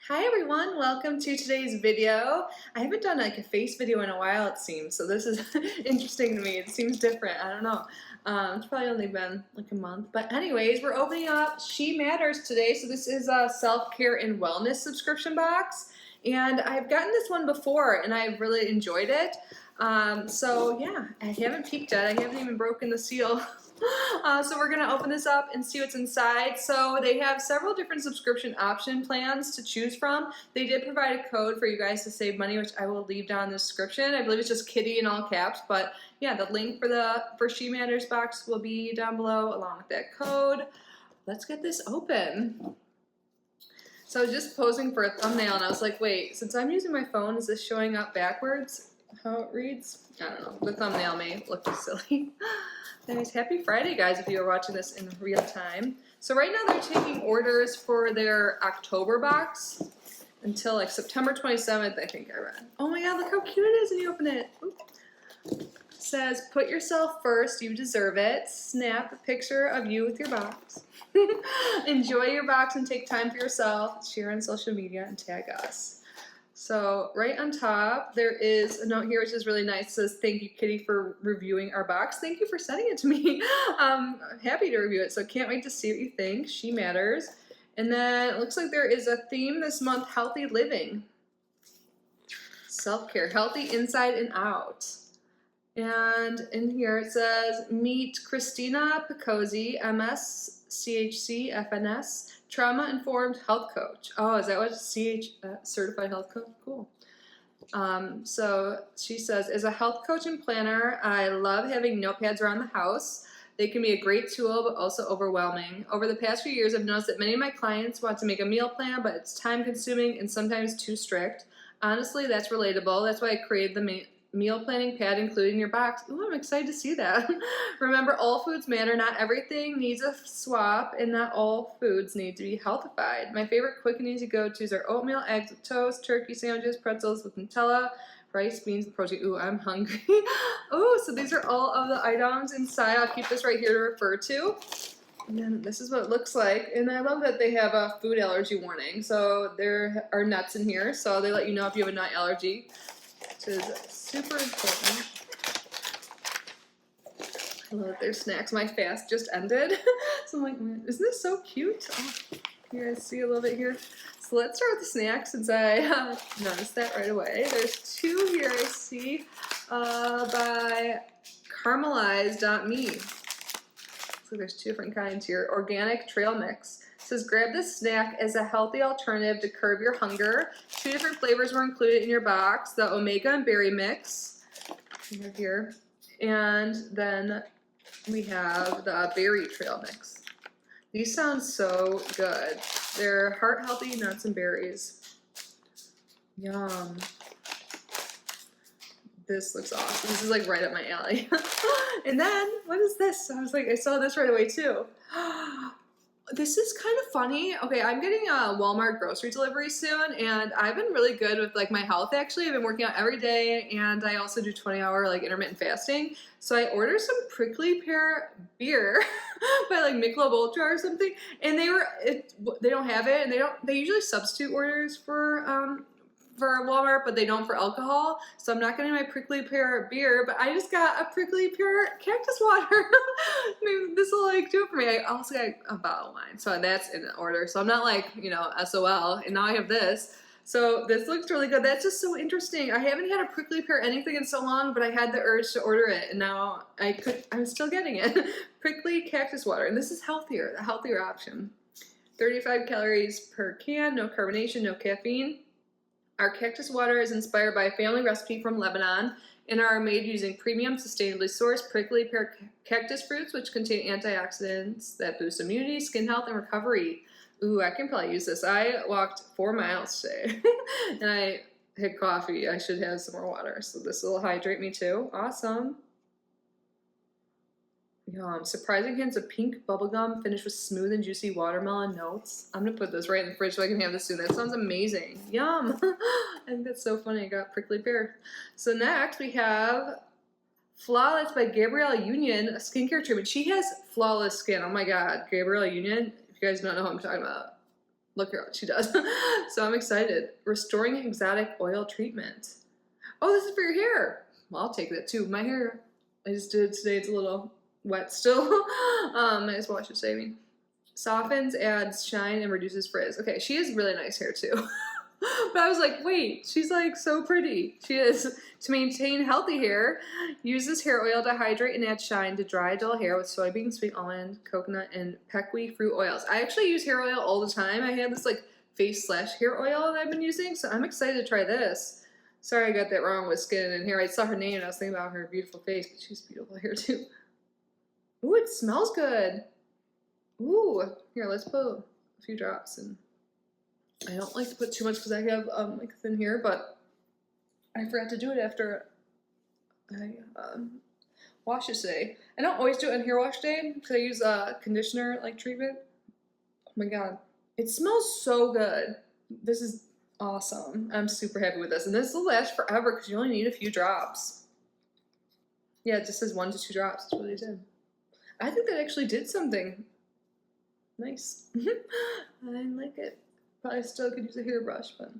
Hi everyone, welcome to today's video. I haven't done like a face video in a while it seems, so this is interesting to me. It seems different, I don't know. It's probably only been like a month, but anyways, we're opening up She Matters today. So this is a self-care and wellness subscription box, and I've gotten this one before and I've really enjoyed it. So yeah, I haven't peeked yet. I haven't even broken the seal. So we're gonna open this up and see what's inside. So they have several different subscription option plans to choose from. They did provide a code for you guys to save money, which I will leave down in the description. I believe it's just Kitty in all caps, but yeah, the link for She Matters box will be down below along with that code. Let's get this open. So I was just posing for a thumbnail and I was like, wait, since I'm using my phone, is this showing up backwards? How it reads? I don't know. The thumbnail may look silly. Anyways, happy Friday, guys, if you are watching this in real time. So right now they're taking orders for their October box until like September 27th, I think I read. Oh my god, look how cute it is when you open it. Ooh. It says, put yourself first, you deserve it. Snap a picture of you with your box. Enjoy your box and take time for yourself. Share on social media and tag us. So right on top, there is a note here which is really nice. It says, thank you, Kitty, for reviewing our box. Thank you for sending it to me. I'm happy to review it, so can't wait to see what you think. She Matters. And then it looks like there is a theme this month, healthy living. Self-care, healthy inside and out. And in here it says, meet Christina Picozzi, MS, CHC, FNS, trauma-informed health coach. Oh, is that what certified health coach? Cool. So she says, as a health coach and planner, I love having notepads around the house. They can be a great tool, but also overwhelming. Over the past few years, I've noticed that many of my clients want to make a meal plan, but it's time-consuming and sometimes too strict. Honestly, that's relatable. That's why I created the meal planning pad included in your box. Ooh, I'm excited to see that. Remember, all foods matter. Not everything needs a swap, and not all foods need to be healthified. My favorite quick and easy go-tos are oatmeal, eggs with toast, turkey sandwiches, pretzels with Nutella, rice, beans, and protein. Ooh, I'm hungry. Ooh, so these are all of the items inside. I'll keep this right here to refer to. And then this is what it looks like. And I love that they have a food allergy warning. So there are nuts in here. So they let you know if you have a nut allergy, which is super important. I love their snacks. My fast just ended. So I'm like, isn't this so cute? Oh, you guys see a little bit here. So let's start with the snacks since I noticed that right away. There's two here I see by caramelize.me. So there's two different kinds here. Organic trail mix. It says, grab this snack as a healthy alternative to curb your hunger. Two different flavors were included in your box. The omega and berry mix right here. And then we have the berry trail mix. These sound so good. They're heart healthy nuts and berries. Yum. This looks awesome. This is like right up my alley. And then, what is this? I was like, I saw this right away too. This is kind of funny. Okay, I'm getting a Walmart grocery delivery soon, and I've been really good with like my health actually. I've been working out every day, and I also do 20-hour like intermittent fasting. So I ordered some prickly pear beer by like Michelob Ultra or something, and they don't have it, and they usually substitute orders for Walmart, but they don't for alcohol. So I'm not getting my prickly pear beer, but I just got a prickly pear cactus water. Maybe this will like do it for me. I also got a bottle of wine, so that's in order. So I'm not like, you know, SOL, and now I have this. So this looks really good. That's just so interesting. I haven't had a prickly pear anything in so long, but I had the urge to order it, and now I'm still getting it. Prickly cactus water, and this is healthier, the healthier option. 35 calories per can, no carbonation, no caffeine. Our cactus water is inspired by a family recipe from Lebanon and are made using premium, sustainably sourced prickly pear cactus fruits, which contain antioxidants that boost immunity, skin health, and recovery. Ooh, I can probably use this. I walked 4 miles today and I had coffee. I should have some more water, so this will hydrate me too. Awesome. Yum. Surprising hints of pink bubblegum finished with smooth and juicy watermelon notes. I'm going to put this right in the fridge so I can have this soon. That sounds amazing. Yum. I think that's so funny. I got prickly pear. So next we have Flawless by Gabrielle Union, a skincare treatment. She has flawless skin. Oh my god. Gabrielle Union. If you guys don't know who I'm talking about, Look at what she does. So I'm excited. Restoring exotic oil treatment. Oh, this is for your hair. Well, I'll take that too. My hair, I just did it today. It's a little wet still. I just wash it saving. Softens, adds shine, and reduces frizz. Okay, she has really nice hair too. But I was like, wait, she's like so pretty. She is. To maintain healthy hair, use this hair oil to hydrate and add shine to dry, dull hair with soybean, sweet almond, coconut, and pequi fruit oils. I actually use hair oil all the time. I have this like face/hair oil that I've been using, so I'm excited to try this. Sorry I got that wrong with skin and hair. I saw her name and I was thinking about her beautiful face, but she's beautiful hair too. Ooh, it smells good. Ooh, here, let's put a few drops in. I don't like to put too much because I have like thin hair, but I forgot to do it after I wash it today. I don't always do it on hair wash day because I use a conditioner like treatment. Oh my god, it smells so good. This is awesome. I'm super happy with this, and this will last forever because you only need a few drops. Yeah, it just says 1 to 2 drops. That's what it did. I think that actually did something nice. I like it. Probably still could use a hairbrush, but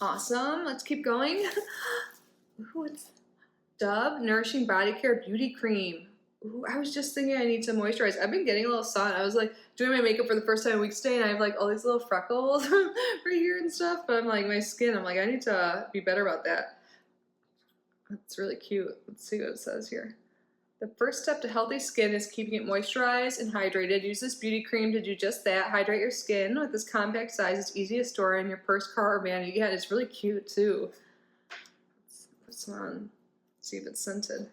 awesome. Let's keep going. Ooh, it's Dove Nourishing Body Care Beauty Cream. Ooh, I was just thinking I need to moisturize. I've been getting a little sun. I was like doing my makeup for the first time in weeks today, and I have like all these little freckles right here and stuff. But I'm like, my skin, I'm like, I need to be better about that. That's really cute. Let's see what it says here. The first step to healthy skin is keeping it moisturized and hydrated. Use this beauty cream to do just that. Hydrate your skin with this compact size. It's easy to store in your purse, car, or vanity. Yeah, it's really cute too. Let's put some on. See if it's scented.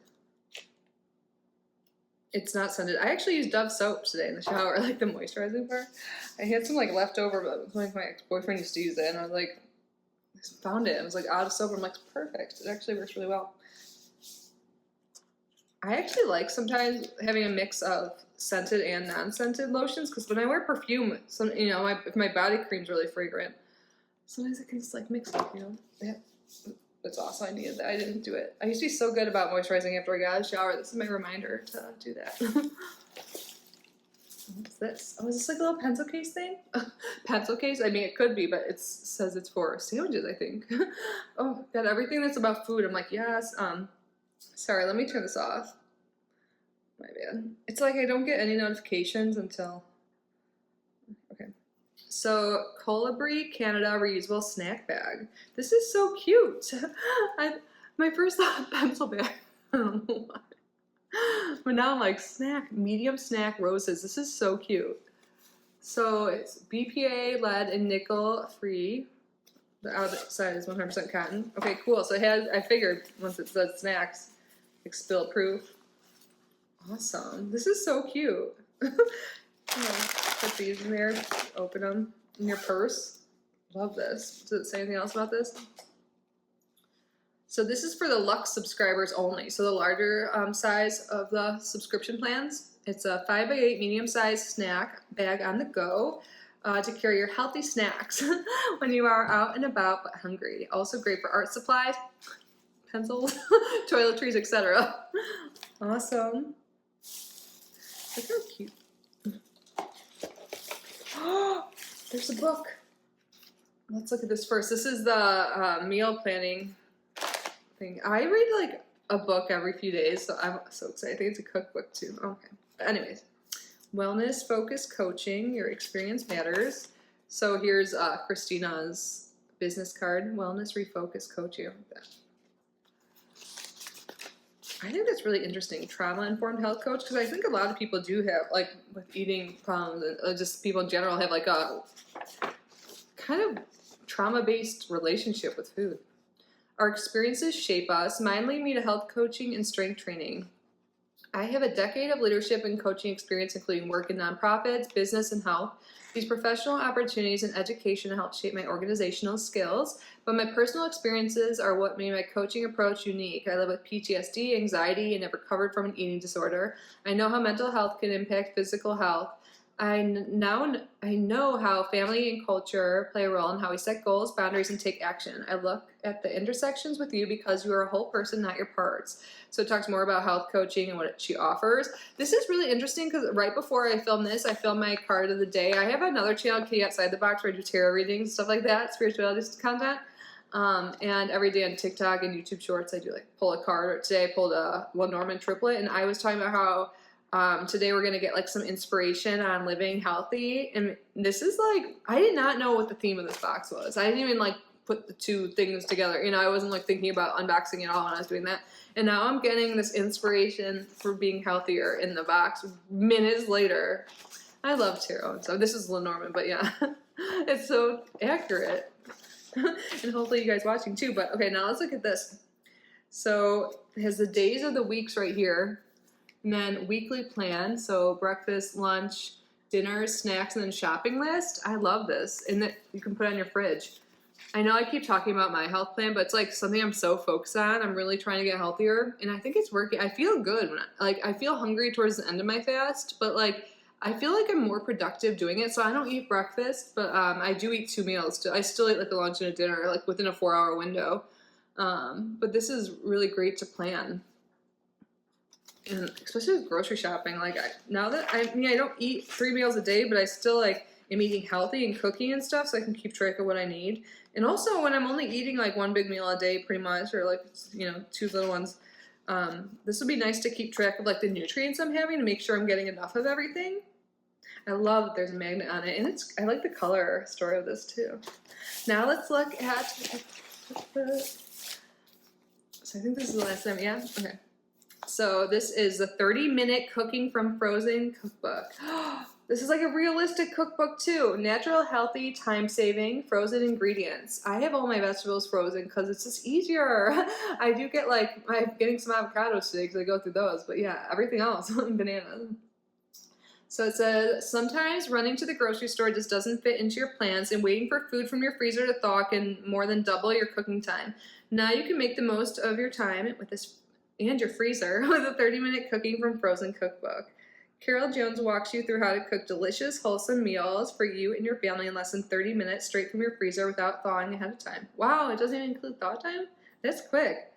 It's not scented. I actually used Dove soap today in the shower, like the moisturizing part. I had some like leftover, but like my ex-boyfriend used to use it, and I was like, I found it. I was like out of soap. I'm like, perfect. It actually works really well. I actually like sometimes having a mix of scented and non-scented lotions because when I wear perfume, if my body cream's really fragrant, sometimes I can just like mix it, Yeah, that's awesome. I needed that. I didn't do it. I used to be so good about moisturizing after I got out of the shower. This is my reminder to do that. What's this? Oh, is this like a little pencil case thing? Pencil case? I mean, it could be, but it says it's for sandwiches, I think. Oh, got everything that's about food. I'm like, yes. Sorry, let me turn this off. My bad. It's like I don't get any notifications until... Okay. So, Colibri Canada reusable snack bag. This is so cute. My first thought, pencil bag. I don't know why. But now I'm like, medium snack roses. This is so cute. So, it's BPA, lead, and nickel free. The outside is 100% cotton. Okay, cool. So I figured once it said snacks, like spill proof. Awesome. This is so cute. Put these in there, open them in your purse. Love this. Does it say anything else about this? So this is for the Luxe subscribers only. So the larger size of the subscription plans. It's a 5x8 medium-sized snack bag on the go. To carry your healthy snacks when you are out and about but hungry. Also great for art supplies, pencils, toiletries, etc. Awesome. Look how cute. There's a book. Let's look at this first. This is the meal planning thing. I read like a book every few days, so I'm so excited. I think it's a cookbook too. Okay. But anyways. Wellness focused coaching, your experience matters. So here's Christina's business card, wellness refocused coaching. I think that's really interesting, trauma informed health coach, because I think a lot of people do have, like with eating problems, and just people in general have like a kind of trauma based relationship with food. Our experiences shape us. Mine lead me to health coaching and strength training. I have a decade of leadership and coaching experience, including work in nonprofits, business, and health. These professional opportunities and education helped shape my organizational skills, but my personal experiences are what made my coaching approach unique. I live with PTSD, anxiety, and have recovered from an eating disorder. I know how mental health can impact physical health. I know how family and culture play a role in how we set goals, boundaries, and take action. I look at the intersections with you because you are a whole person, not your parts. So it talks more about health coaching and what she offers. This is really interesting because right before I filmed this, I filmed my card of the day. I have another channel, Kitty Outside the Box, where I do tarot readings, stuff like that, spirituality content. And every day on TikTok and YouTube Shorts, I do like pull a card. Today I pulled a Norman triplet, and I was talking about how today we're going to get like some inspiration on living healthy. And this is like, I did not know what the theme of this box was. I didn't even like put the two things together. You know, I wasn't like thinking about unboxing it all when I was doing that. And now I'm getting this inspiration for being healthier in the box minutes later. I love tarot. So this is Lenormand, but yeah, it's so accurate. And hopefully you guys watching too. But okay, now let's look at this. So it has the days of the weeks right here. And then weekly plan, so breakfast, lunch, dinner, snacks, and then shopping list. I love this, and that you can put on your fridge. I know I keep talking about my health plan, but it's like something I'm so focused on. I'm really trying to get healthier, and I think it's working. I feel good when I feel hungry towards the end of my fast, but like I feel like I'm more productive doing it. So I don't eat breakfast, but I do eat 2 meals. I still eat like a lunch and a dinner, like within a 4-hour window. But this is really great to plan. And especially with grocery shopping, like now that I don't eat 3 meals a day, but I still like am eating healthy and cooking and stuff, so I can keep track of what I need. And also when I'm only eating like 1 big meal a day pretty much, or like 2 little ones, this would be nice to keep track of like the nutrients I'm having to make sure I'm getting enough of everything. I love that there's a magnet on it, and I like the color story of this too. Now let's look at so I think this is the last time. Yeah, okay. So this is the 30-minute cooking from frozen cookbook. This is like a realistic cookbook too. Natural, healthy, time-saving, frozen ingredients. I have all my vegetables frozen because it's just easier. I do get I'm getting some avocados today because I go through those. But yeah, everything else, bananas. So it says, sometimes running to the grocery store just doesn't fit into your plans, and waiting for food from your freezer to thaw can more than double your cooking time. Now you can make the most of your time with this and your freezer with a 30-minute cooking from frozen cookbook. Carol Jones walks you through how to cook delicious, wholesome meals for you and your family in less than 30 minutes straight from your freezer without thawing ahead of time. Wow, it doesn't even include thaw time? That's quick.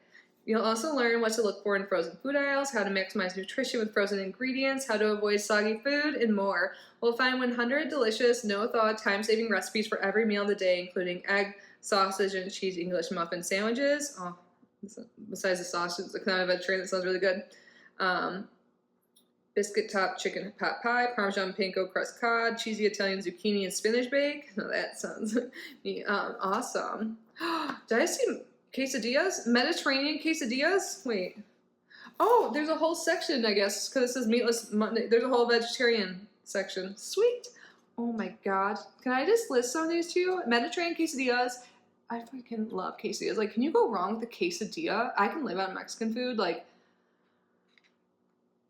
You'll also learn what to look for in frozen food aisles, how to maximize nutrition with frozen ingredients, how to avoid soggy food, and more. We'll find 100 delicious, no-thaw, time-saving recipes for every meal of the day, including egg, sausage, and cheese English muffin sandwiches. Oh, besides the sausage, the kind of vegetarian that sounds really good. Biscuit top chicken pot pie, Parmesan panko crust cod, cheesy Italian zucchini and spinach bake. Oh, that sounds awesome. Did I see quesadillas? Mediterranean quesadillas? Wait. Oh, there's a whole section, I guess, because it says Meatless Monday. There's a whole vegetarian section. Sweet. Oh my God. Can I just list some of these to you? Mediterranean quesadillas. I freaking love quesadillas. Like, can you go wrong with a quesadilla? I can live on Mexican food. Like,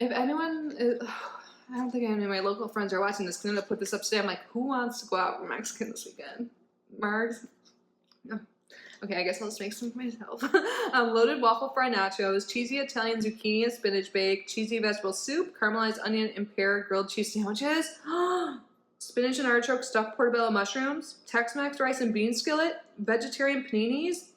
if anyone, I don't think any of my local friends are watching this, because I'm going to put this up today. I'm like, who wants to go out for Mexican this weekend? Margs? No. Okay, I guess I'll just make some for myself. Loaded waffle fry nachos, cheesy Italian zucchini and spinach bake, cheesy vegetable soup, caramelized onion and pear grilled cheese sandwiches. Spinach and artichoke stuffed portobello mushrooms, Tex-Mex rice and bean skillet, vegetarian paninis,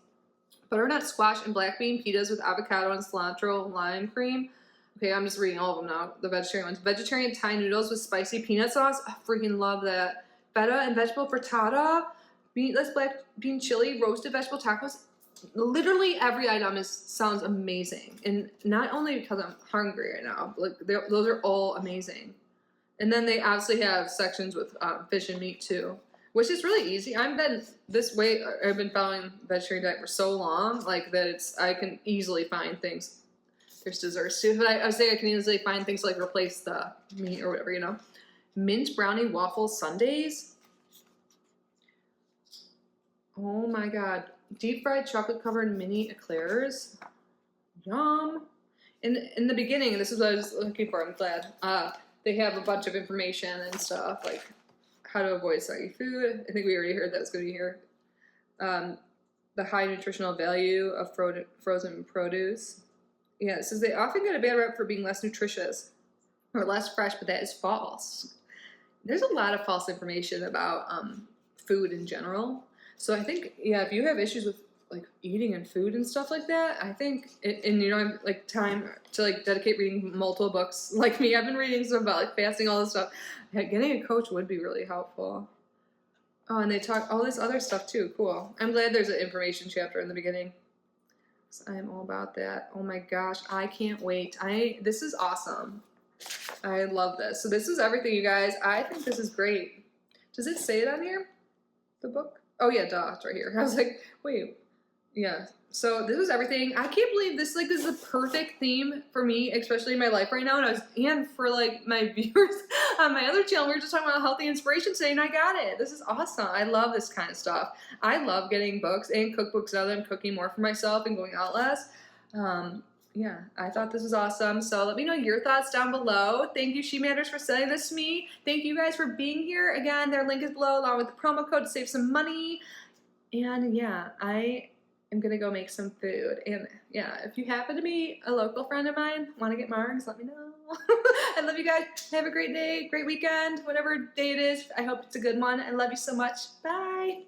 butternut squash and black bean pitas with avocado and cilantro lime cream. Okay, I'm just reading all of them now, the vegetarian ones. Vegetarian Thai noodles with spicy peanut sauce. I freaking love that. Feta and vegetable frittata, meatless black bean chili, roasted vegetable tacos. Literally every item sounds amazing. And not only because I'm hungry right now, like those are all amazing. And then they obviously have sections with fish and meat too, which is really easy. I've been following vegetarian diet for so long, like that I can easily find things. There's desserts too, but I would say I can easily find things to like replace the meat or whatever, Mint brownie waffle sundaes. Oh my God. Deep fried chocolate covered mini eclairs. Yum. In the beginning, and this is what I was looking for, I'm glad. They have a bunch of information and stuff, like how to avoid soggy food. I think we already heard that's going to be here. The high nutritional value of frozen produce. Yeah, it says they often get a bad rep for being less nutritious or less fresh, but that is false. there's a lot of false information about food in general. So I think, yeah, if you have issues with like eating and food and stuff like that, I think, and you don't have like time to like dedicate reading multiple books like me. I've been reading some about like fasting, all this stuff. Getting a coach would be really helpful. Oh, and they talk all this other stuff too. Cool. I'm glad there's an information chapter in the beginning. So I'm all about that. Oh my gosh, I can't wait. This is awesome. I love this. So this is everything, you guys. I think this is great. Does it say it on here? The book? Oh yeah, duh, it's right here. I was like, wait, yeah. So this is everything. I can't believe this like is the perfect theme for me, especially in my life right now, and for like my viewers on my other channel. We were just talking about healthy inspiration today, and I got it. This is awesome. I love this kind of stuff. I love getting books and cookbooks now that I'm cooking more for myself and going out less. Yeah, I thought this was awesome. So let me know your thoughts down below. Thank you, She Matters, for sending this to me. Thank you guys for being here. Again, their link is below along with the promo code to save some money. And yeah, I am going to go make some food. And yeah, if you happen to be a local friend of mine, want to get margs, let me know. I love you guys. Have a great day, great weekend, whatever day it is. I hope it's a good one. I love you so much. Bye.